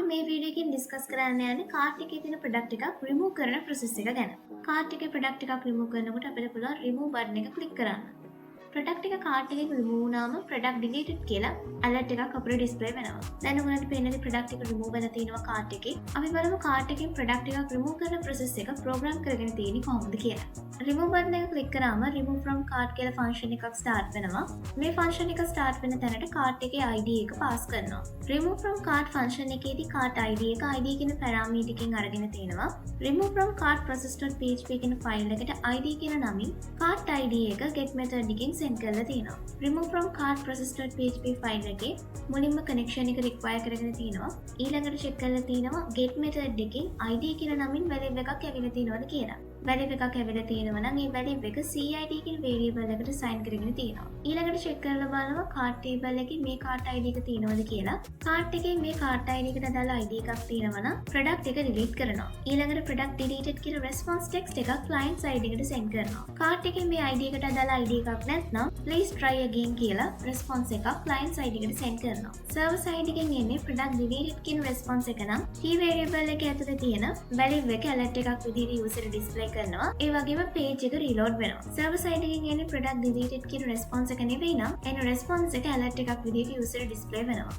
මේ වීඩියෝ එකෙන් ඩිස්කස් කරන්න යන්නේ කාර්ට් එකේ තියෙන ප්‍රොඩක්ට් එකක් රිමූව් කරන ප්‍රොසෙස් එක ගැන. කාර්ට් එකේ ප්‍රොඩක්ට් එකක් රිමූව් කරනකොට අපිට පුළුවන් රිමූව් බටන් එක ක්ලික් කරන්න. ප්‍රොඩක්ට් එක කාර්ට් එකෙන් රිමූව් වුණාම ප්‍රොඩක්ට් ඩිලීටඩ් කියලා ඇලර්ට් එකක් අපිට ඩිස්ප්ලේ වෙනවා. දැන් ඔයගලන්ට පේන්නේ ප්‍රොඩක්ට් එක රිමූව් වෙලා තියෙනවා කාර්ට් එකේ. අපි බලමු කාර්ට් එකෙන් ප්‍රොඩක්ට් එකක් රිමූව් කරන ප්‍රොසෙස් එක ප්‍රෝග්‍රෑම් කරගෙන තියෙන්නේ කොහොමද කියලා. රිමූව් බටන් එක ක්ලික් කරාම රිමූව් ෆ්‍රොම් කාර්ට් කියලා ෆන්ක්ෂන් එකක් ස්ටාර්ට් වෙනවා. මේ ෆන්ක්ෂන් එක ස්ටාර්ට් වෙන තැනට කාර්ට් එකේ ID එක පාස් කරනවා. රිමූව් ෆ්‍රොම් කාර්ට් ෆන්ක්ෂන් එකේදී කාර්ට් ID එක ID කියන පැරාමීටර් එකකින් අරගෙන තිනවා. රිමූව් ෆ්‍රොම් කාර්ට් process.php කියන ෆයිල් එකට ID කියන නමින් කාර්ට් ID එක get method එකකින් send කරලා තියෙනවා. remove from cart process.php file එකේ මුලින්ම කනෙක්ෂන් එක රික්වයර් කරගෙන තිනවා. ඊළඟට චෙක් කරලා තිනවා get method එකකින් ID කියන නමින් වැලියු එකක් ඇවිල්ලා තියෙනවද කියලා. වැලියු එකක් ඇවිල්ලා තියෙනවා නම් ඒ වැලියු එක CID කියන වේරියබල් එකට සයින් කරගෙන තියෙනවා. ඊළඟට චෙක් කරලා බලනවා cart table එකේ මේ cart ID එක තියෙනවද කියලා. cart එකේ මේ cart ID එකට දාලා ID එකක් තියෙනවා නම් product එක delete කරනවා. ඊළඟට product deleted කියන response text එකක් client side එකට send කරනවා. cart එකේ මේ ID එකට දාලා ID එකක් නැත්නම් please try again කියලා response එකක් client side එකට send කරනවා. server side එකෙන් එන්නේ product deleted කියන response එක නම් key variable එක ඇතුලේ තියෙන value එක alert එකක් විදිහට user display කරනවා. ඒ වගේම page එක reload වෙනවා. server side එකෙන් එන්නේ product deleted කියන response එක නෙවෙයි නම් එන response එක alert එකක් විදිහට user display වෙනවා.